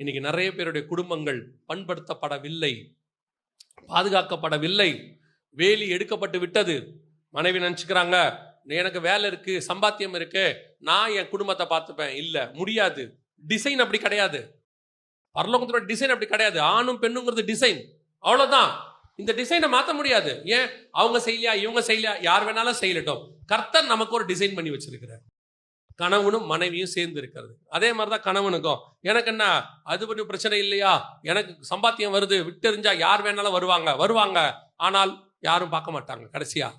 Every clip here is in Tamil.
இன்னைக்கு நிறைய பேருடைய குடும்பங்கள் பண்படுத்தப்படவில்லை, பாதுகாக்கப்படவில்லை, வேலி எடுக்கப்பட்டு விட்டது. மனைவி நினைச்சுக்கிறாங்க, எனக்கு வேலை இருக்கு, சம்பாத்தியம் இருக்கு, நான் என் குடும்பத்தை பார்த்துப்பேன். இல்ல, முடியாது. டிசைன் அப்படி கிடையாது. பரலோகத்தோட டிசைன் அப்படி கிடையாது. ஆணும் பெண்ணுங்கிறது டிசைன், அவ்வளவுதான். இந்த டிசைனை மாற்ற முடியாது. ஏன்? அவங்க செய்யலையா, இவங்க செய்யலையா, யார் வேணாலும் செய்யலட்டும். கர்த்தர் நமக்கு ஒரு டிசைன் பண்ணி வச்சிருக்கிறார். கணவனும் மனைவியும் சேர்ந்து இருக்கிறது. அதே மாதிரிதான் கணவனுக்கும், எனக்கு என்ன அது பண்ணி பிரச்சனை இல்லையா, எனக்கு சம்பாத்தியம் வருது, விட்டெறிஞ்சா யார் வேணாலும் வருவாங்க, ஆனால் யாரும் பார்க்க மாட்டாங்க. கடைசியா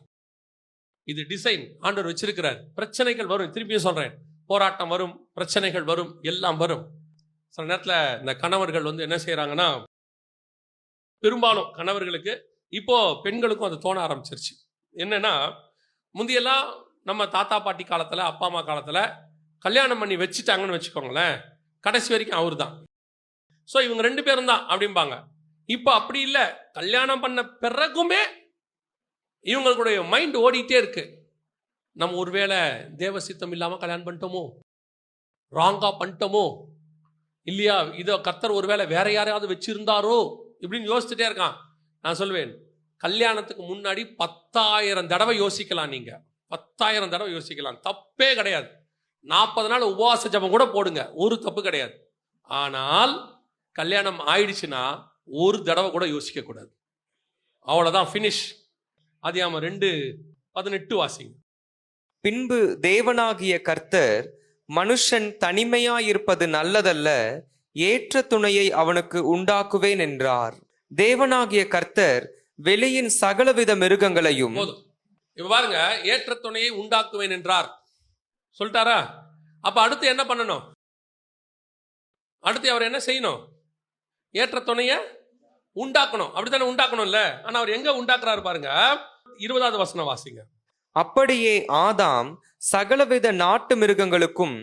இது டிசைன் ஆண்டவர் வச்சிருக்கிறார். பிரச்சனைகள் வரும், திருப்பியும் சொல்றேன், போராட்டம் வரும், பிரச்சனைகள் வரும், எல்லாம் வரும். சில நேரத்தில் இந்த கணவர்கள் என்ன செய்யறாங்கன்னா, பெரும்பாலும் கணவர்களுக்கு, இப்போ பெண்களுக்கும் அது தோண ஆரம்பிச்சிருச்சு. என்னன்னா, முந்தியெல்லாம் நம்ம தாத்தா பாட்டி காலத்தில், அப்பா அம்மா காலத்தில் கல்யாணம் பண்ணி வச்சுட்டாங்கன்னு வச்சுக்கோங்களேன், கடைசி வரைக்கும் அவர் தான். ஸோ இவங்க 2 பேரும் தான் அப்படிம்பாங்க. இப்போ அப்படி இல்லை. கல்யாணம் பண்ண பிறகுமே இவங்களுடைய மைண்ட் ஓடிட்டே இருக்கு. நம்ம ஒருவேளை தேவ சித்தம் இல்லாமல் கல்யாணம் பண்ணிட்டோமோ, ராங்கா பண்ணிட்டோமோ இல்லையா, இதை கர்த்தர் ஒருவேளை வேற யாரையாவது வச்சிருந்தாரோ இப்படின்னு யோசிச்சுட்டே இருக்கான். நான் சொல்வேன், கல்யாணத்துக்கு முன்னாடி 10,000 தடவை யோசிக்கலாம். நீங்க 10,000 தடவை யோசிக்கலாம், தப்பே கிடையாது. 40 நாள் உபவாச ஜபம் கூட போடுங்க, ஒரு தப்பு கிடையாது. ஆனால் கல்யாணம் ஆயிடுச்சுன்னா ஒரு தடவை கூட யோசிக்க கூடாது. அவ்வளவுதான், ஃபினிஷ். ஆதியாகமம் 2:18 வாசிங்க. பின்பு தேவனாகிய கர்த்தர், மனுஷன் தனிமையாயிருப்பது நல்லதல்ல, ஏற்ற துணையை அவனுக்கு உண்டாக்குவேன் என்றார். தேவனாகிய கர்த்தர் வெளியின் சகலவித மிருகங்களையும், இப்ப பாருங்க, ஏற்ற துணையை உண்டாக்குவேன் என்றார் சொல்லிட்டாரா? அப்ப அடுத்து என்ன பண்ணணும்? அடுத்து அவர் என்ன செய்யணும்? ஏற்ற துணையை உண்டாக்கணும். அப்படித்தானே உண்டாக்கணும்ல. ஆனா அவர் எங்க உண்டாக்குறாரு பாருங்க. 20வது வசனம் வாசிங்க. அப்படியே ஆதாம் சகலவித நாட்டு மிருகங்களுக்கும்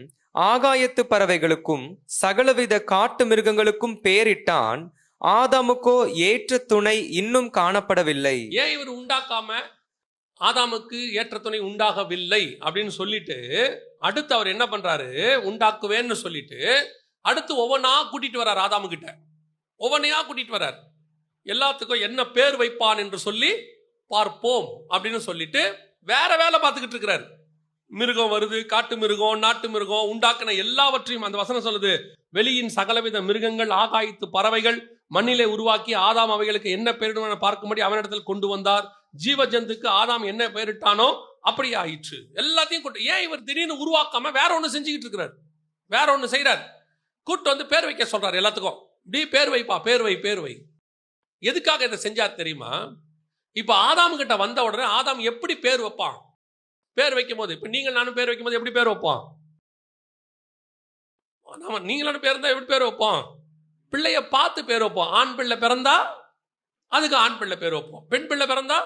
ஆகாயத்து பறவைகளுக்கும் சகலவித காட்டு மிருகங்களுக்கும் பெயரிட்டான். ஆதாமுக்கோ ஏற்ற துணை இன்னும் காணப்படவில்லை. ஏன் இவர் உண்டாக்காம ஆதாமுக்கு ஏற்ற துணை உண்டாகவில்லை அப்படின்னு சொல்லிட்டு, அடுத்து அவர் என்ன பண்றாரு? உண்டாக்குவேன்னு சொல்லிட்டு அடுத்து ஒவ்வொன்னா கூட்டிட்டு வர்றார். ஆதாமு கிட்ட ஒவ்வொன்னையா கூட்டிட்டு வர்றார். எல்லாத்துக்கும் என்ன பேர் வைப்பான் என்று சொல்லி பார்ப்போம் அப்படின்னு சொல்லிட்டு வேற வேலை பார்த்துக்கிட்டு இருக்கிறார். மிருகம் வருது, காட்டு மிருகம், நாட்டு மிருகம், உண்டாக்கின எல்லாவற்றையும் அந்த வசனம் சொல்லுது, வெளியின் சகலவித மிருகங்கள், ஆகாயத்து பறவைகள் மண்ணிலே உருவாக்கி ஆதாம் அவைகளுக்கு என்ன பெயரிடுவன பார்க்கும்படி அவனிடத்தில் கொண்டு வந்தார். ஜீவ ஜந்துக்கு ஆதாம் என்ன பெயரிட்டானோ அப்படி ஆயிற்று. எல்லாத்தையும் கூட்டு, ஏன் இவர் திடீர்னு உருவாக்காம வேற ஒண்ணு செஞ்சுக்கிட்டு இருக்கிறார்? வேற ஒண்ணு செய்யறார். கூட்டு பேர் வைக்க சொல்றாரு. எல்லாத்துக்கும் இப்படி பேர் வைப்பா, பேர் வை. எதுக்காக இதை செஞ்சார் தெரியுமா? இப்ப ஆதாம் கிட்ட வந்த உடனே ஆதாம் எப்படி பேர் வைப்பான்? பேர் வைக்கும் போது, இப்ப நீங்கள் நானும் பேர் வைக்கும் போது எப்படி பேர் வைப்போம்? நீங்களும் பேர் இருந்தா எப்படி பேர் வைப்போம்? பிள்ளைய பார்த்து பேர் வைப்போம். ஆண் பிள்ளை பிறந்தா அதுக்கு ஆண் பிள்ளை பேர் வைப்போம், பெண் பிள்ளை பிறந்தா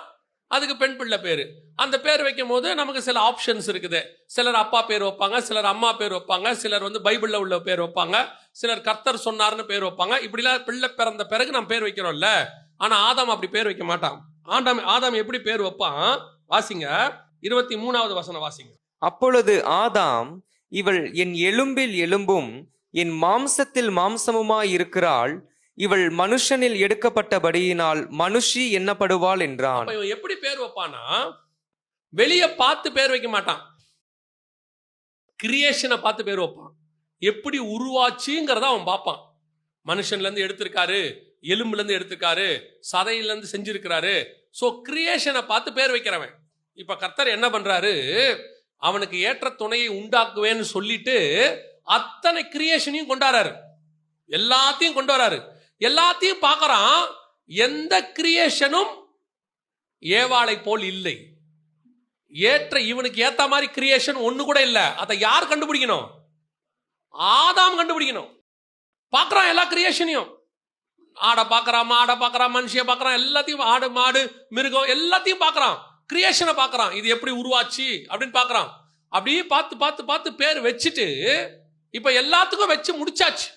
அதுக்கு பெண் பிள்ளை பேரு. அந்த பேர் வைக்கும் போது நமக்கு சில ஆப்ஷன்ஸ் இருக்குது. சிலர் அப்பா பேர் வைப்பாங்க, சிலர் அம்மா பேர் வைப்பாங்க, சிலர் பைபிள்ல உள்ள பேர் வைப்பாங்க, சிலர் கர்த்தர் சொன்னார்னு பேர் வைப்பாங்க. இப்படிலாம் பிள்ளை பிறந்த பிறகு நம்ம பேர் வைக்கிறோம்ல. ஆனா ஆதாம் அப்படி பேர் வைக்க மாட்டான். ஆதாம் எப்படி பேர் வைப்பான்? வாசிங்க, 23வது வசனம் வாசிங்க. அப்பொழுது ஆதாம், இவள் என் எலும்பில் எலும்பும் என் மாம்சத்தில் மாம்சமுமாய் இருக்கிறாள், இவள் மனுஷனில் எடுக்கப்பட்டபடியினால் மனுஷி என்னப்படுவாள் என்றான். எப்படி பேர் வைப்பானா? வெளியே பார்த்து பேர் வைக்க மாட்டான், கிரியேஷனை பார்த்து பேர் வைப்பான். எப்படி உருவாச்சுங்கிறத அவன் பார்ப்பான். மனுஷன்ல இருந்து எடுத்திருக்காரு, எலும்புல இருந்து எடுத்திருக்காரு, சதையில இருந்து செஞ்சிருக்கிறாரு. சோ கிரியேஷனை பார்த்து பேர் வைக்கிறவன். இப்ப கர்த்தர் என்ன பண்றாரு? அவனுக்கு ஏற்ற துணையை உண்டாக்குவேன்னு சொல்லிட்டு அத்தனை கிரியேஷனையும் கொண்டாடுறாரு, எல்லாத்தையும் கொண்டு வராரு, எல்லாத்தையும் பார்க்கறான். எந்த கிரியேஷனும் ஏவாளை போல் இல்லை. இவனுக்கு ஏத்த மாதிரி கிரியேஷன் ஒண்ணு கூட இல்ல. அதை யார் கண்டுபிடிக்கணும்? ஆதாம் கண்டுபிடிக்கணும். பார்க்கறான் எல்லா கிரியேஷனையும். ஆடை பார்க்கறான், மாடை பார்க்கறான், மனுஷிய பார்க்கறான், எல்லாத்தையும், ஆடு மாடு மிருகம் எல்லாத்தையும் பார்க்கறான். கிரியேஷனை பார்க்கறான், இது எப்படி உருவாச்சு அப்படின்னு பார்க்கறான். அப்படியே பார்த்து பார்த்து பார்த்து பேர் வச்சுட்டு இப்ப எல்லாத்துக்கும் வச்சு முடிச்சாச்சு.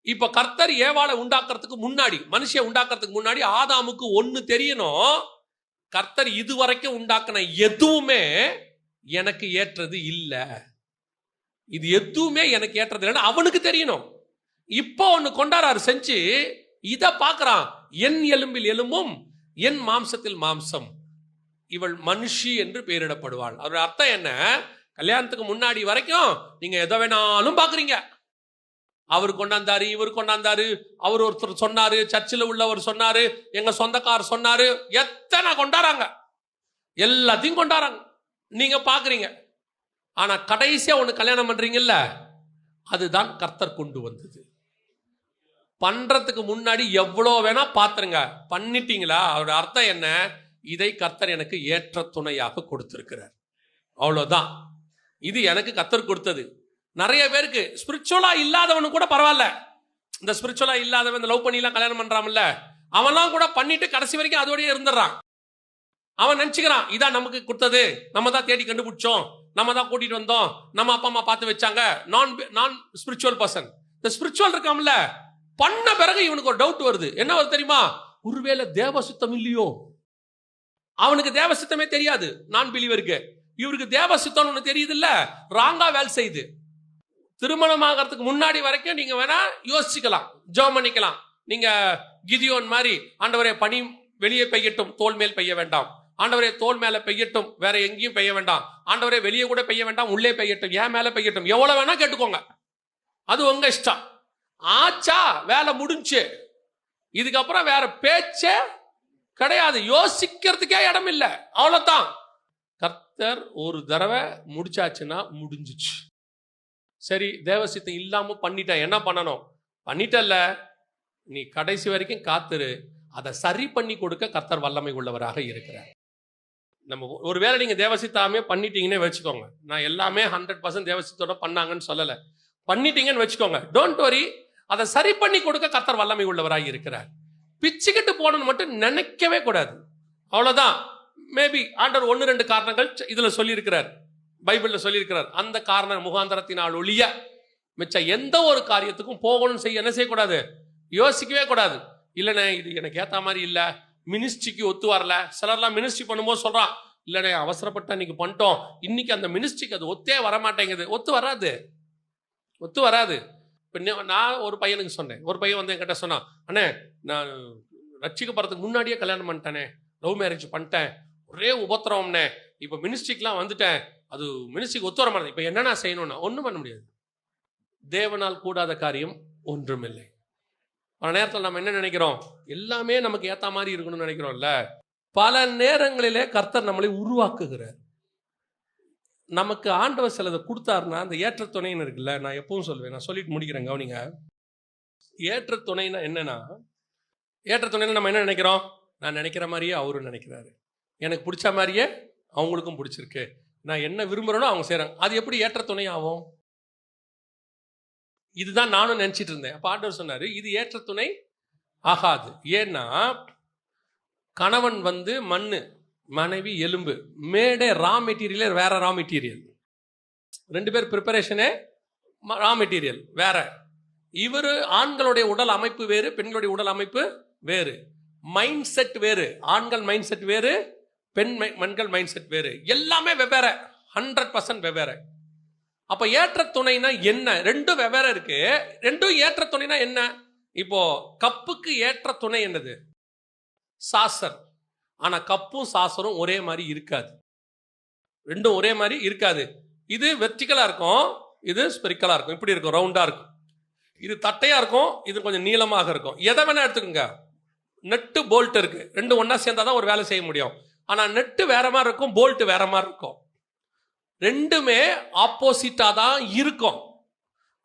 இப்ப கர்த்தர் ஏவாளை உண்டாக்குறதுக்கு முன்னாடி, மனுஷிய உண்டாக்குறதுக்கு முன்னாடி ஆதாமுக்கு ஒண்ணு தெரியணும். கர்த்தர் இதுவரைக்கும் உண்டாக்குன எதுவுமே எனக்கு ஏற்றது இல்லை, இது எதுவுமே எனக்கு ஏற்றது இல்லைன்னு அவனுக்கு தெரியணும். இப்போ ஒண்ணு கொண்டாடுறாரு செஞ்சு, இத பாக்குறான். என் எலும்பில் எலும்பும் என் மாம்சத்தில் மாம்சம், இவள் மனுஷி என்று பெயரிடப்படுவாள். அதோட அர்த்தம் என்ன? கல்யாணத்துக்கு முன்னாடி வரைக்கும் நீங்க எதை வேணாலும் பாக்குறீங்க. அவர் கொண்டாந்தாரு, இவர் கொண்டாந்தாரு, அவர் ஒருத்தர் சொன்னாரு, சர்ச்சில் உள்ளவர் சொன்னாரு, எங்க சொந்தக்காரர் சொன்னாரு, எத்தனை கொண்டாடுறாங்க, எல்லாத்தையும் கொண்டாடுறாங்க, நீங்க பாக்குறீங்க. ஆனா கடைசியா ஒண்ணு கல்யாணம் பண்றீங்கல்ல, அதுதான் கர்த்தர் கொண்டு வந்தது. பண்றதுக்கு முன்னாடி எவ்வளோ வேணா பாத்துருங்க, பண்ணிட்டீங்களா அதோட அர்த்தம் என்ன? இதை கர்த்தர் எனக்கு ஏற்ற துணையாக கொடுத்திருக்கிறார், அவ்வளவுதான். இது எனக்கு கர்த்தர் கொடுத்தது. நிறைய பேருக்கு ஸ்பிரிச்சுவலா இல்லாதவனு கூட பரவாயில்ல, இந்த ஸ்பிரிச்சுவலா இல்லாதவன் இந்த லவ் பண்ணிலாம் கல்யாணம் பண்றான்ல, அவன்லாம் கூட பண்ணிட்டு கடைசி வரைக்கும் அதோடய இருந்துடுறான். அவன் நினைச்சுக்கிறான் இதான் நமக்கு கொடுத்தது, நம்ம தான் தேடி கண்டுபிடிச்சோம், நம்ம தான் கூட்டிட்டு வந்தோம், நம்ம அப்பா அம்மா பார்த்து வச்சாங்க. நான் ஸ்பிரிச்சுவல் பர்சன். இந்த ஸ்பிரிச்சுவல் இருக்காமல, பண்ண பிறகு இவனுக்கு ஒரு டவுட் வருது. என்ன வருது தெரியுமா? ஒருவேளை தேவசுத்தம் இல்லையோ? அவனுக்கு தேவசித்தமே தெரியாது. நான் பிலீவருக்கு இவருக்கு தேவசித்தம் ஒன்று தெரியுது இல்ல, ராங்கா வேலை செய்யுது. திருமணமாகறதுக்கு முன்னாடி வரைக்கும் நீங்க வேணா யோசிச்சுக்கலாம், ஜெபம் பண்ணிக்கலாம். நீங்க கிதியோன் மாதிரி, ஆண்டவரே பனி வெளியே பெய்யட்டும், தோல் மேல் பெய்ய வேண்டாம். ஆண்டவரே தோல் மேல பெய்யட்டும், வேற எங்கேயும் பெய்ய வேண்டாம். ஆண்டவரே வெளியே கூட பெய்ய வேண்டாம், உள்ளே பெய்யட்டும், ஏன் மேல பெய்யட்டும், எவ்வளவு வேணா கேட்டுக்கோங்க, அது உங்க இஷ்டம். ஆச்சா, வேலை முடிஞ்சு. இதுக்கப்புறம் வேற பேச்சே கிடையாது, யோசிக்கிறதுக்கே இடம் இல்லை, அவ்வளவுதான். கர்த்தர் ஒரு தடவை முடிச்சாச்சுன்னா முடிஞ்சிச்சு. சரி, தேவசித்தம் இல்லாம பண்ணிட்ட, என்ன பண்ணணும்? பண்ணிட்டல்ல, நீ கடைசி வரைக்கும் காத்துரு, அதை சரி பண்ணி கொடுக்க கர்த்தர் வல்லமை உள்ளவராக இருக்கிறார். நம்ம ஒருவேளை நீங்க தேவசித்தாமே பண்ணிட்டீங்கன்னே வச்சுக்கோங்க, நான் எல்லாமே 100% தேவசித்தோட பண்ணாங்கன்னு சொல்லல, பண்ணிட்டீங்கன்னு வச்சுக்கோங்க, டோன்ட் வரி, அதை சரி பண்ணி கொடுக்க கர்த்தர் வல்லமை உள்ளவராக இருக்கிறார். பிச்சுக்கிட்டு போகணும்னு மட்டும் நினைக்கவே கூடாது, அவ்வளவுதான். மேபி ஆண்டவர் 1-2 காரணங்கள் இதுல சொல்லியிருக்கிறார், பைபிள்ல சொல்லியிருக்கிறார். அந்த காரண முகாந்தரத்தினால் ஒழிய மிச்ச எந்த ஒரு காரியத்துக்கும் போகணும்னு செய்ய என்ன செய்யக்கூடாது, யோசிக்கவே கூடாது. இல்லைண்ணே இது எனக்கு ஏத்த மாதிரி இல்ல, மினிஸ்ட்ரிக்கு ஒத்து வரல. சிலர்லாம் மினிஸ்ட்ரி பண்ணும்போது சொல்றான், இல்லைண்ணே அவசரப்பட்டு அன்னைக்கு பண்ணிட்டோம், இன்னைக்கு அந்த மினிஸ்ட்ரிக்கு அது ஒத்தே வரமாட்டேங்குது. ஒத்து வராது. நான் ஒரு பையனுக்கு சொன்னேன், ஒரு பையன் வந்து என்கிட்ட சொன்னான், அண்ணே நான் ரட்சிக்கப்படுறதுக்கு முன்னாடியே கல்யாணம் பண்ணிட்டேனே, லவ் மேரேஜ் பண்ணிட்டேன், ஒரே உபத்திரவம்னே, இப்போ மினிஸ்ட்ரிக்கெலாம் வந்துட்டேன், அது மினிஸ்ட்ரிக்கு ஒத்து வர மாட்டேன், இப்போ என்னென்ன செய்யணும்னா ஒன்றும் பண்ண முடியாது. தேவனால் கூடாத காரியம் ஒன்றுமில்லை. பல நேரத்தில் நம்ம என்ன நினைக்கிறோம், எல்லாமே நமக்கு ஏற்ற மாதிரி இருக்கணும்னு நினைக்கிறோம்ல. பல நேரங்களிலே கர்த்தர் நம்மளை உருவாக்குகிறார். நமக்கு ஆண்டவர் சிலதை கொடுத்தாருன்னா, அந்த ஏற்ற துணைன்னு இருக்குல்ல, நான் எப்பவும் சொல்லுவேன், நான் சொல்லிட்டு முடிக்கிறேன் கவனிங்க. ஏற்ற துணைன்னா என்னன்னா, ஏற்ற துணைன்னா நம்ம என்ன நினைக்கிறோம், நான் நினைக்கிற மாதிரியே அவரும் நினைக்கிறாரு, எனக்கு பிடிச்ச மாதிரியே அவங்களுக்கும் பிடிச்சிருக்கு, நான் என்ன விரும்புகிறேனோ அவங்க செய்கிறாங்க, அது எப்படி ஏற்ற துணை ஆகும்? இதுதான் நானும் நினைச்சிட்டு இருந்தேன். அப்ப ஆண்டவர் சொன்னாரு, இது ஏற்ற துணை ஆகாது. ஏன்னா கணவன் வந்து மண்ணு, மனைவி எலும்பு, மேடே ரா மெட்டீரியலே வேற, ரா மெட்டீரியல் 2 பேர் ப்ரிப்பரேஷனே ரா மெட்டீரியல் வேற. இவர் ஆண்களுடைய உடல் அமைப்பு வேறு, பெண்களுடைய உடல் அமைப்பு வேறு, மைண்ட் செட் வேறு, ஆண்கள் மைண்ட் செட் வேறு, பெண்கள் மைண்ட் செட் வேறு, எல்லாமே வெவ்வேறு, 100% வெவ்வேறு. அப்ப ஏற்ற துணைனா என்ன? 2 வெவ்வேறு இருக்கு, 2 ஏற்ற துணைனா என்ன? இப்போ கப்புக்கு ஏற்ற துணை என்னது? சாசர். ஆனா கப்பும் சாசரும் ஒரே மாதிரி இருக்காது, 2 ஒரே மாதிரி இருக்காது. இது வெர்டிகலா இருக்கும், இது ஸ்பெரிக்கலா இருக்கும், இப்படி இருக்கும், ரவுண்டா இருக்கும். இது தட்டையா இருக்கும், இது கொஞ்சம் நீளமாக இருக்கும். எதை வேணா எடுத்துக்கோங்க. நெட்டு போல்ட் இருக்கு, 2 ஒன்னா சேர்ந்தாதான் ஒரு வேலை செய்ய முடியும். ஆனா நெட்டு வேற மாதிரி இருக்கும், போல்ட் வேற மாதிரி இருக்கும், 2மே ஆப்போசிட்டா தான் இருக்கும்.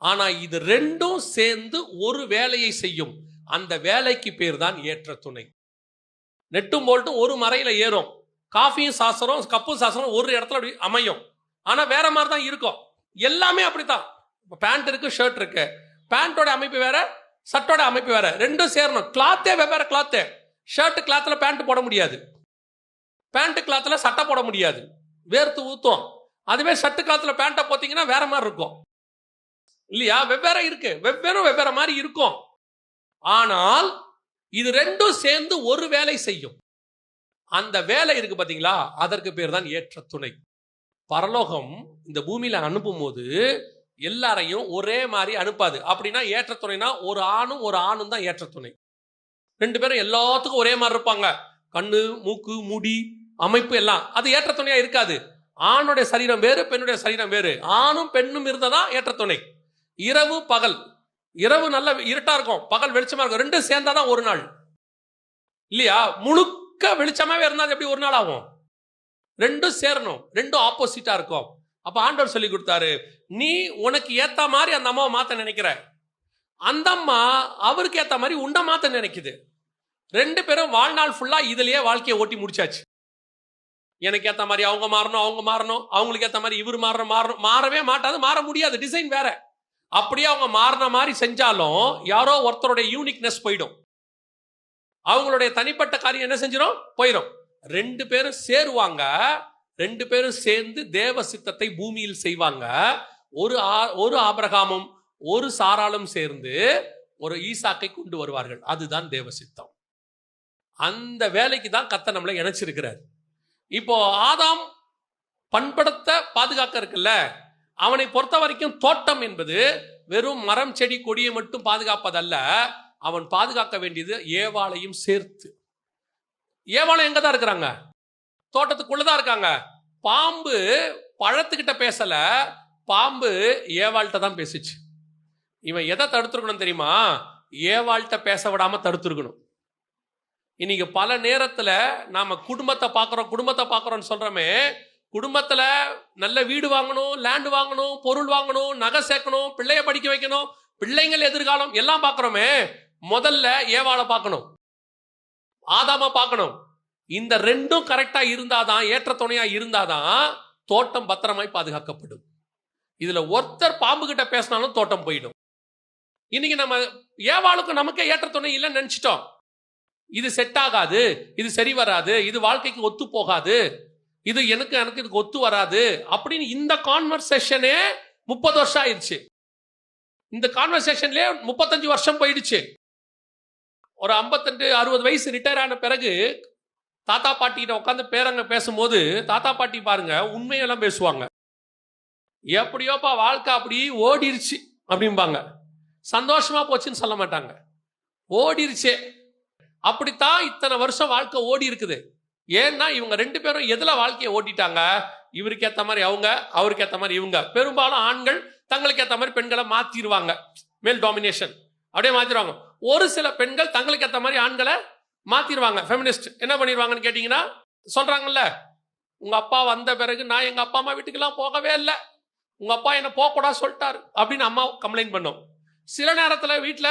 ஆனா இது 2ம் சேர்ந்து ஒரு வேலையை செய்யும், அந்த வேலைக்கு பேர் தான் ஏற்ற துணை. நெட்டும் போல்ட்டும் ஒரு மறையில ஏறும், காஃபியும் சாசரும் கப்பும் சாசரும் ஒரு இடத்துல அப்படி அமையும், ஆனா வேற மாதிரி தான் இருக்கும். எல்லாமே அப்படித்தான். பேண்ட் இருக்கு, ஷர்ட் இருக்கு, பேண்டோட அமைப்பு வேற, சட்டோட அமைப்பு வேற, 2ம் சேரணும். கிளாத்தே வெவ்வேறு கிளாத்து, ஷர்ட் கிளாத்ல பேண்ட் போட முடியாது, பேண்ட் கிளாத்ல சட்டை போட முடியாது, வேர்த்து ஊத்தும். அதுவே ஷர்ட் கிளாத்ல பேண்ட்டை போத்தீங்கன்னா வேற மாதிரி இருக்கும் இல்லையா? வெவ்வேற இருக்கு, வெவ்வேற மாதிரி இருக்கும். ஆனால் இது 2ம் சேர்ந்து ஒரு வேலை செய்யும், அந்த வேலை இருக்கு பாத்தீங்களா, அதற்கு பேர் தான் ஏற்ற துணை. பரலோகம் இந்த பூமியில அனுப்பும் போது எல்லாரையும் ஒரே மாதிரி அனுப்பாது. அப்படின்னா ஏற்ற துணைனா ஒரு ஆணும் தான் ஏற்ற துணை. 2 பேரும் எல்லாத்துக்கும் ஒரே மாதிரி இருப்பாங்க. கண்ணு, மூக்கு, முடி, அமைப்பு எல்லாம். அது ஏற்ற துணையா இருக்காது. ஆணுடைய சரீரம் வேறு, பெண்ணுடைய சரீரம் வேறு. ஆணும் பெண்ணும் இருந்ததா ஏற்ற துணை. இரவு பகல், இரவு நல்ல இருட்டா இருக்கும், பகல் வெளிச்சமா இருக்கும். 2 சேர்ந்தாதான் ஒரு நாள் இல்லையா? முழுக்க வெளிச்சமாவே இருந்தா எப்படி ஒரு நாள் ஆகும்? 2 சேரணும், 2 ஆப்போசிட்டா இருக்கும். அப்ப ஆண்டவர் சொல்லி கொடுத்தாரு, நீ உனக்கு ஏத்த மாதிரி அந்த அம்மாவை மாத்த நினைக்கிற, அந்த அம்மா அவருக்கு ஏத்த மாதிரி உன்னை மாத்த நினைக்குது. 2 பேரும் வாழ்நாள் ஃபுல்லா இதுலயே வாழ்க்கையை ஓட்டி முடிச்சாச்சு. எனக்கு ஏத்த மாதிரி அவங்க மாறணும், அவங்களுக்கு ஏத்த மாதிரி இவர் மாறணும். மாறவே மாட்டாது, மாற முடியாது, டிசைன் வேற. அப்படியே அவங்க மாறின மாதிரி செஞ்சாலும் யாரோ ஒருத்தருடைய யூனிக்னஸ் போயிடும், அவங்களுடைய தனிப்பட்ட காரியம் என்ன செஞ்சிடும், போயிடும். 2 பேரும் சேருவாங்க, 2 பேரும் சேர்ந்து தேவ சித்தத்தை பூமியில் செய்வாங்க. ஒரு ஆபிரகாமும் ஒரு சாராளும் சேர்ந்து ஒரு ஈசாக்கை கொண்டு வருவார்கள். அதுதான் தேவ சித்தம். அந்த வேலைக்கு தான் கர்த்தர் நம்மளை இணைச்சிருக்கிறார். இப்போ ஆதாம் பண்படுத்த பாதுகாக்க இருக்குல்ல, அவனை பொறுத்த வரைக்கும் தோட்டம் என்பது வெறும் மரம் செடி கொடியை மட்டும் பாதுகாப்பதல்ல, அவன் பாதுகாக்க வேண்டியது ஏவாளையும் சேர்த்து. ஏவாளை எங்க தான் இருக்கிறாங்க? தோட்டத்துக்குள்ளதான் இருக்காங்க. பாம்பு பழத்துக்கிட்ட பேசல, பாம்பு ஏவாள்கிட்ட தான் பேசிச்சு. இவன் எதை தடுத்துருக்கணும் தெரியுமா? ஏவாள்கிட்ட பேச விடாம தடுத்துருக்கணும். இன்னைக்கு பல நேரத்துல நாம குடும்பத்தை பார்க்கிறோம்னு சொல்றோமே, குடும்பத்துல நல்ல வீடு வாங்கணும், லேண்ட் வாங்கணும், பொருள் வாங்கணும், நகை சேர்க்கணும், பிள்ளைய படிக்க வைக்கணும், பிள்ளைங்கள் எதிர்காலம் எல்லாம் பார்க்கிறோமே, முதல்ல ஏவாளை பார்க்கணும், ஆதாம பார்க்கணும். இந்த 2ம் கரெக்டா இருந்தாதான், ஏற்ற துணையா இருந்தாதான் தோட்டம் பத்திரமாய் பாதுகாக்கப்படும். இதுல ஒருத்தர் பாம்பு கிட்ட பேசினாலும் தோட்டம் போயிடும். இன்னைக்கு நம்ம ஏவாளுக்கும் நமக்கே ஏற்ற துணை இல்லைன்னு நினைச்சிட்டோம். இது செட் ஆகாது, இது சரி வராது, இது வாழ்க்கைக்கு ஒத்து போகாது, இது எனக்கு இதுக்கு ஒத்து வராது அப்படின்னு இந்த கான்வர்சேஷனே 30 வருஷம் ஆயிடுச்சு. இந்த கான்வர்சேஷன்லயே 35 வருஷம் போயிடுச்சு. ஒரு 55-60 வயசு ரிட்டையர் ஆன பிறகு தாத்தா பாட்டி கிட்ட உட்காந்து பேரங்க பேசும்போது, தாத்தா பாட்டி பாருங்க உண்மையெல்லாம் பேசுவாங்க. எப்படியோப்பா வாழ்க்கை அப்படி ஓடிருச்சு அப்படிம்பாங்க. சந்தோஷமா போச்சுன்னு சொல்ல மாட்டாங்க, ஓடிருச்சே. அப்படித்தான் இத்தனை வருஷம் வாழ்க்கை ஓடி இருக்குது. ஏன்னா இவங்க 2 பேரும் எதுல வாழ்க்கையை ஓட்டிட்டாங்க? இவருக்கு ஏத்த மாதிரி அவங்க, அவருக்கு ஏத்த மாதிரி இவங்க. பெரும்பாலும் ஆண்கள் தங்களுக்கு ஏத்த மாதிரி பெண்களை மாத்திடுவாங்க, மேல் டாமினேஷன் அப்படியே மாத்திடுவாங்க. ஒரு சில பெண்கள் தங்களுக்கு ஏத்த மாதிரி ஆண்களை மாத்திடுவாங்க. ஃபெமினிஸ்ட் என்ன பண்ணிடுவாங்கன்னு கேட்டீங்கன்னா, சொல்றாங்கல்ல, உங்க அப்பா வந்த பிறகு நான் எங்க அப்பா அம்மா வீட்டுக்கெல்லாம் போகவே இல்லை, உங்க அப்பா என்ன போகக்கூடாது சொல்லிட்டாரு அப்படின்னு அம்மா கம்ப்ளைண்ட் பண்ணோம். சில நேரத்துல வீட்டுல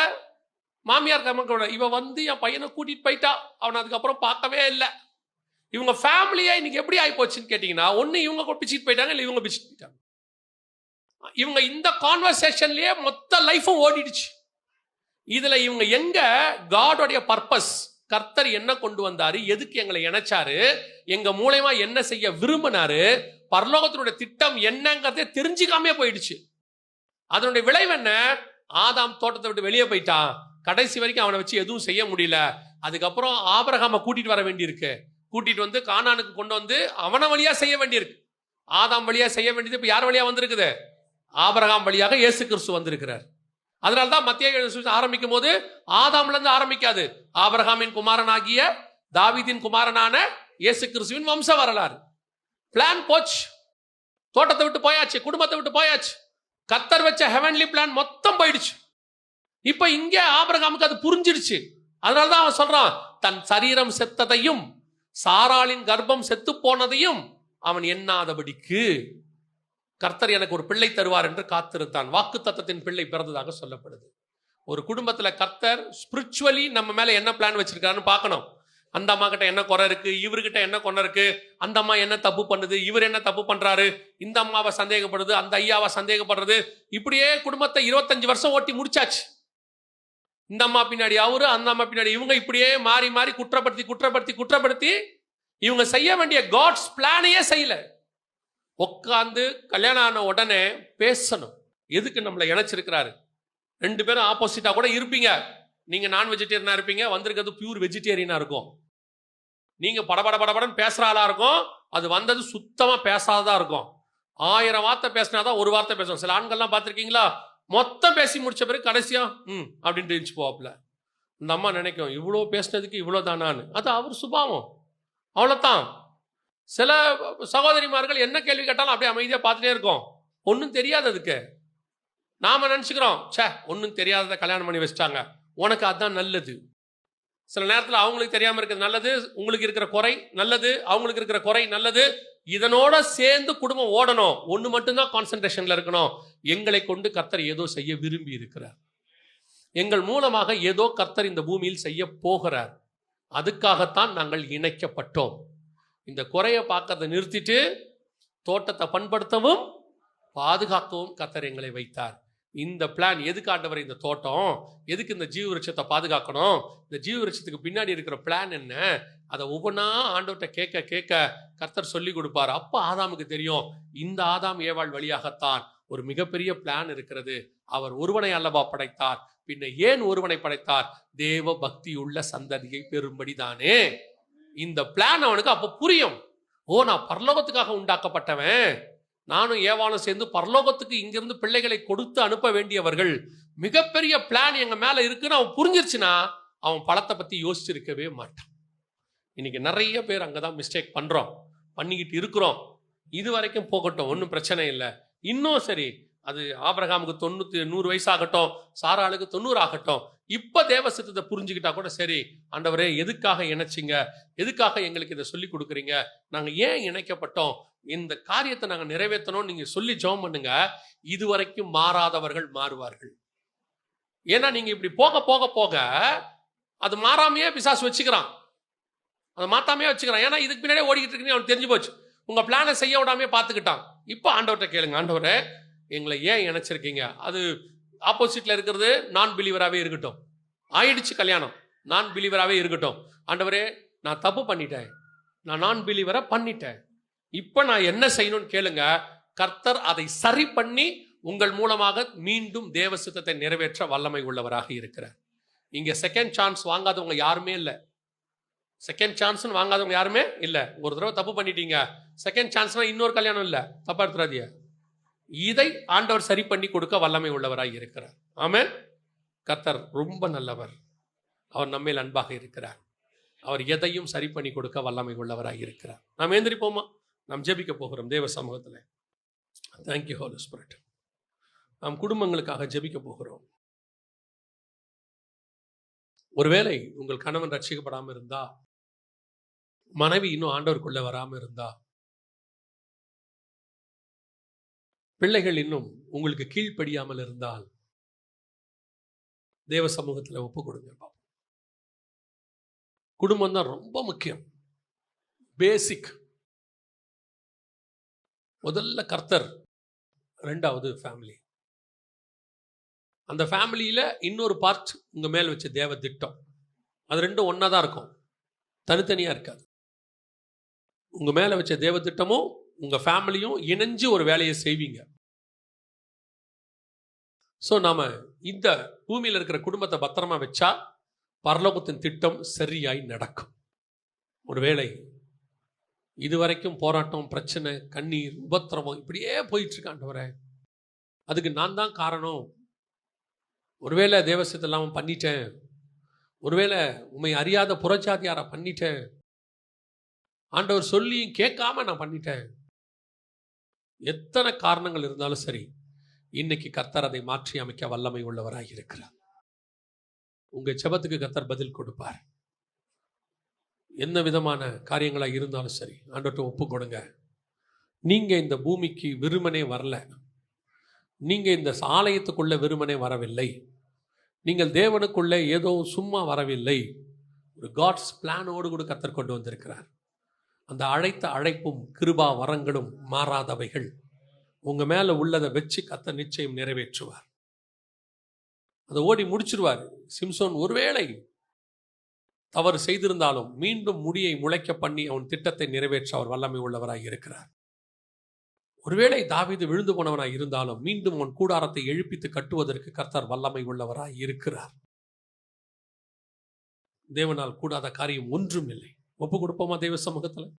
மாமியார் கம்மக்கூட, இவ வந்து என் பையனை கூட்டிட்டு போயிட்டா, அவனை அதுக்கப்புறம் பார்க்கவே இல்லை. இவங்க ஃபேமிலியா இன்னைக்கு எப்படி ஆகி போச்சுன்னு கேட்டீங்கன்னா, ஒன்னு இவங்க பிச்சுட்டு போயிட்டாங்க, இல்லை இவங்க பிச்சுட்டு போயிட்டாங்க. இவங்க இந்த கான்வர்சேஷன்லயே மொத்த லைஃபும் ஓடிடுச்சு. இதுல இவங்க எங்க காடோடைய பர்பஸ், கர்த்தர் என்ன கொண்டு வந்தாரு, எதுக்கு எங்களை இணைச்சாரு, எங்க மூலமா என்ன செய்ய விரும்பினாரு, பரலோகத்தினுடைய திட்டம் என்னங்கிறதே தெரிஞ்சுக்காமே போயிடுச்சு. அதனுடைய விளைவு என்ன? ஆதாம் தோட்டத்தை விட்டு வெளியே போயிட்டான். கடைசி வரைக்கும் அவனை வச்சு எதுவும் செய்ய முடியல. அதுக்கப்புறம் ஆபிரகாமை கூட்டிட்டு வர வேண்டியிருக்கு. கூட்டிட்டு வந்து கானானுக்கு கொண்டு வந்து அவனை வழியா செய்ய வேண்டியிருக்கு. ஆதாம் வழியா செய்ய வேண்டியது இப்ப யார் வழியா வந்திருக்குது? ஆபிரகாம் வழியாக இயேசு கிறிஸ்து வந்திருக்கிறார். அதனால்தான் மத்திய ஆரம்பிக்கும் போது ஆதாம்ல இருந்து ஆரம்பிக்காது, ஆபிரகாமின் குமாரனாகிய தாவீதின் குமாரனான இயேசு கிறிஸ்துவின் வம்ச வரலாறு. பிளான் போச்சு, தோட்டத்தை விட்டு போயாச்சு, குடும்பத்தை விட்டு போயாச்சு, கர்த்தர் வச்ச ஹெவன்லி பிளான் மொத்தம் போயிடுச்சு. இப்ப இங்க ஆபிரகாமுக்கு அது புரிஞ்சிடுச்சு. அதனாலதான் அவன் சொல்றான், தன் சரீரம் செத்ததையும் சாராளின் கர்ப்பம் செத்து போனதையும் அவன் எண்ணாதபடிக்கு கர்த்தர் எனக்கு ஒரு பிள்ளை தருவார் என்று காத்திருந்தான். வாக்கு தத்தத்தின் பிள்ளை பிறந்ததாக சொல்லப்படுது. ஒரு குடும்பத்துல கர்த்தர் ஸ்பிரிச்சுவலி நம்ம மேல என்ன பிளான் வச்சிருக்காருன்னு பார்க்கணும். அந்த அம்மா கிட்ட என்ன குறை இருக்கு, இவர்கிட்ட என்ன குறை இருக்கு, அந்த அம்மா என்ன தப்பு பண்ணுது, இவர் என்ன தப்பு பண்றாரு, இந்த அம்மாவை சந்தேகப்படுது, அந்த ஐயாவை சந்தேகப்படுறது, இப்படியே குடும்பத்தை 25 வருஷம் ஓட்டி முடிச்சாச்சு. இந்த அம்மா பின்னாடி அவரு, அந்த அம்மா பின்னாடி இவங்க, இப்படியே மாறி மாறி குற்றப்படுத்தி இவங்க செய்ய வேண்டிய காட்ஸ் பிளானையே செய்யல. உட்காந்து கல்யாணம் ஆன உடனே பேசணும், எதுக்கு நம்மளை இணைச்சிருக்கிறாரு. 2 பேரும் ஆப்போசிட்டா கூட இருப்பீங்க. நீங்க நான் வெஜிடேரியனா இருப்பீங்க, வந்திருக்கிறது பியூர் வெஜிடேரியனா இருக்கும். நீங்க படபடன்னு பேசுற ஆளா இருக்கும், அது வந்தது சுத்தமா பேசாததா இருக்கும். 1000 வார்த்தை பேசினாதான் ஒரு வார்த்தை பேசுவோம். சில ஆண்கள்லாம் பார்த்துருக்கீங்களா, மொத்தம் பேசி முடிச்ச பிறகு கடைசியா அப்படின்ட்டு இருந்துச்சு போவாப்புல. இந்த அம்மா நினைக்கும், இவ்வளோ பேசினதுக்கு இவ்வளோ தானான்னு. அது அவர் சுபாவம், அவ்வளோதான். சில சகோதரிமார்கள் என்ன கேள்வி கேட்டாலும் அப்படியே அமைதியாக பார்த்துட்டே இருக்கோம், ஒன்றும் தெரியாது. அதுக்கு நாம நினச்சிக்கிறோம், ஒன்றும் தெரியாததை கல்யாணம் பண்ணி வச்சிட்டாங்க, உனக்கு அதுதான் நல்லது. சில நேரத்தில் அவங்களுக்கு தெரியாமல் இருக்கிறது நல்லது, உங்களுக்கு இருக்கிற குறை நல்லது, அவங்களுக்கு இருக்கிற குறை நல்லது. இதனோட சேர்ந்து குடும்பம் ஓடணும். ஒன்று மட்டும்தான் கான்சன்ட்ரேஷன்ல இருக்கணும், எங்களை கொண்டு கர்த்தர் ஏதோ செய்ய விரும்பி இருக்கிறார், எங்கள் மூலமாக ஏதோ கர்த்தர் இந்த பூமியில் செய்ய போகிறார், அதுக்காகத்தான் நாங்கள் இணைக்கப்பட்டோம். இந்த குறையை பார்க்கறதை நிறுத்திட்டு தோட்டத்தை பண்படுத்தவும் பாதுகாக்கவும் கர்த்தர் எங்களை வைத்தார். இந்த பிளான் எதுக்கு ஆண்டவர்? இந்த தோட்டம் எதுக்கு? இந்த ஜீவ விருட்சத்தை பாதுகாக்கணும். இந்த ஜீவ விருட்சத்துக்கு பின்னாடி இருக்கிற பிளான் என்ன? அதை ஒவ்வொன்றா ஆண்டவர்கிட்ட கேட்க கேட்க கர்த்தர் சொல்லி கொடுப்பார். அப்போ ஆதாமுக்கு தெரியும், இந்த ஆதாம் ஏவாள் வழியாகத்தான் ஒரு மிகப்பெரிய பிளான் இருக்கிறது. அவர் ஒருவனை அல்லவா படைத்தார், பின்ன ஏன் ஒருவனை படைத்தார்? தேவ பக்தியுள்ள சந்ததியை பெறும்படி தானே. இந்த பிளான் அவனுக்கு அப்போ புரியும். ஓ, நான் பரலோகத்துக்காக உண்டாக்கப்பட்டவன், நானும் ஏவாளும் சேர்ந்து பரலோகத்துக்கு இங்கிருந்து பிள்ளைகளை கொடுத்து அனுப்ப வேண்டியவர்கள், மிகப்பெரிய பிளான் எங்க மேல இருக்குன்னு அவன் புரிஞ்சிருச்சுன்னா அவன் பழத்தை பத்தி யோசிச்சிருக்கவே மாட்டான். இன்னைக்கு நிறைய பேர் அங்கதான் மிஸ்டேக் பண்ணிக்கிட்டு இருக்கிறோம். இது வரைக்கும் போகட்டும், ஒன்றும் பிரச்சனை இல்லை. இன்னும் சரி, அது ஆபிரகாமுக்கு 100 வயசாகட்டும், சாராளுக்கு 90 ஆகட்டும், இப்ப தேவ சித்தத்தை புரிஞ்சுக்கிட்டா கூட சரி, ஆண்டவரே எதுக்காக இணைச்சிங்க, எதுக்காக எங்களுக்கு இதை சொல்லி கொடுக்குறீங்க, நாங்க ஏன் இணைக்கப்பட்டோம், இந்த காரியத்தை நாங்க நிறைவேற்றணும் நீங்க சொல்லி ஜெபம் பண்ணுங்க. இதுவரைக்கும் மாறாதவர்கள் மாறுவார்கள். ஏன்னா நீங்க இப்படி போக போக போக அது மாறாமையே பிசாசு வச்சுக்கிறான், அதை மாத்தாமையே வச்சுக்கிறான். ஏன்னா இதுக்கு பின்னாடியே ஓடிக்கிட்டு இருக்குன்னு அவனுக்கு தெரிஞ்சு போச்சு. உங்க பிளானை செய்ய விடாமே பார்த்துக்கிட்டான். இப்போ ஆண்டவர்கிட்ட கேளுங்க, ஆண்டவரே எங்களை ஏன் இணைச்சிருக்கீங்க? அது ஆப்போசிட்ல இருக்கிறது நான் பிலீவராகவே இருக்கட்டும், ஆயிடுச்சு கல்யாணம், நான் பிலீவராகவே இருக்கட்டும். ஆண்டவரே நான் தப்பு பண்ணிட்டேன், நான் பிலீவரா பண்ணிட்டேன், இப்போ நான் என்ன செய்யணும்னு கேளுங்க. கர்த்தர் அதை சரி பண்ணி உங்கள் மூலமாக மீண்டும் தேவ சித்தத்தை நிறைவேற்ற வல்லமை உள்ளவராக இருக்கிறார். இங்க செகண்ட் சான்ஸ் வாங்காதவங்க யாருமே இல்லை. செகண்ட் சான்ஸ் வாங்காதவங்க யாருமே இல்லை. ஒரு தடவை தப்பு பண்ணிட்டீங்க, செகண்ட் சான்ஸ்னா இன்னொரு கல்யாணம் இல்லை, தப்பா எடுத்துறாதீங்க. இதை ஆண்டவர் சரி பண்ணி கொடுக்க வல்லமை உள்ளவராக இருக்கிறார். ஆமென். கர்த்தர் ரொம்ப நல்லவர், அவர் நம்மேல் அன்பாக இருக்கிறார், அவர் எதையும் சரி பண்ணி கொடுக்க வல்லமை உள்ளவராக இருக்கிறார். நாம் எந்திரிப்போமா? நாம் ஜெபிக்க போகிறோம் தேவ சமூகத்தில். Thank you holy spirit. நாம் குடும்பங்களுக்காக ஜெபிக்க போகிறோம். ஒருவேளை உங்கள் கணவன் ரட்சிக்கப்படாமல் இருந்தா, மனைவி இன்னும் ஆண்டவருக்குள்ள வராம இருந்தா, பிள்ளைகள் இன்னும் உங்களுக்கு கீழ்ப்படியாமல் இருந்தால், தேவ சமூகத்தில் ஒப்பு கொடுங்க. குடும்பம் தான் ரொம்ப முக்கியம், பேசிக். முதல்ல கர்த்தர், ரெண்டாவது ஃபேமிலி. அந்த ஃபேமிலியில இன்னொரு பார்ட் உங்க மேல் வச்ச தேவ திட்டம். அது ரெண்டும் ஒன்னா தான் இருக்கும், தனித்தனியா இருக்காது. உங்க மேல வச்ச தேவ திட்டமும் உங்க ஃபேமிலியும் இணைஞ்சு ஒரு வேலையை செய்வீங்க. ஸோ நாம இந்த பூமியில் இருக்கிற குடும்பத்தை பத்திரமா வச்சா பரலோகத்தின் திட்டம் சரியாய் நடக்கும். ஒருவேளை இதுவரைக்கும் போராட்டம், பிரச்சனை, கண்ணீர், உபத்திரவம் இப்படியே போயிட்டு இருக்காண்டவரே, அதுக்கு நான் தான் காரணம், ஒருவேளை தேவசத்தை இல்லாமல் பண்ணிட்டேன், ஒருவேளை உண்மை அறியாத புறஜாதியார பண்ணிட்டேன், ஆண்டவர் சொல்லி கேட்காம நான் பண்ணிட்டேன், எத்தனை காரணங்கள் இருந்தாலும் சரி, இன்னைக்கு கர்த்தர் அதை மாற்றி அமைக்க வல்லமை உள்ளவராக இருக்கிறார். உங்க ஜெபத்துக்கு கர்த்தர் பதில் கொடுப்பார். என்ன விதமான காரியங்களா இருந்தாலும் சரி, ஆண்டவர்கிட்ட ஒப்பு கொடுங்க. நீங்க இந்த பூமிக்கு வெறுமனே வரல, நீங்க இந்த ஆலயத்துக்குள்ள வெறுமனே வரவில்லை, நீங்கள் தேவனுக்குள்ளே ஏதோ சும்மா வரவில்லை. ஒரு காட்ஸ் பிளானோடு கூட கர்த்தர் கொண்டு வந்திருக்கிறார். அந்த அழைத்த அழைப்பும் கிருபா வரங்களும் மாறாதவைகள். உங்க மேல உள்ளதை வச்சு கர்த்தர் நிச்சயம் நிறைவேற்றுவார், அதை ஓடி முடிச்சிருவார். சிம்சோன் ஒருவேளை தவறு செய்திருந்தாலும் மீண்டும் முடியை முளைக்க பண்ணி அவன் திட்டத்தை நிறைவேற்ற அவர் வல்லமை உள்ளவராய் இருக்கிறார். ஒருவேளை தாவீது விழுந்து போனவனாய் இருந்தாலும் மீண்டும் அவன் கூடாரத்தை எழுப்பித்து கட்டுவதற்கு கர்த்தர் வல்லமை உள்ளவராய் இருக்கிறார். தேவனால் கூடாத காரியம் ஒன்றும் இல்லை. ஒப்பு கொடுப்போமா தேவ சமூகத்தில்?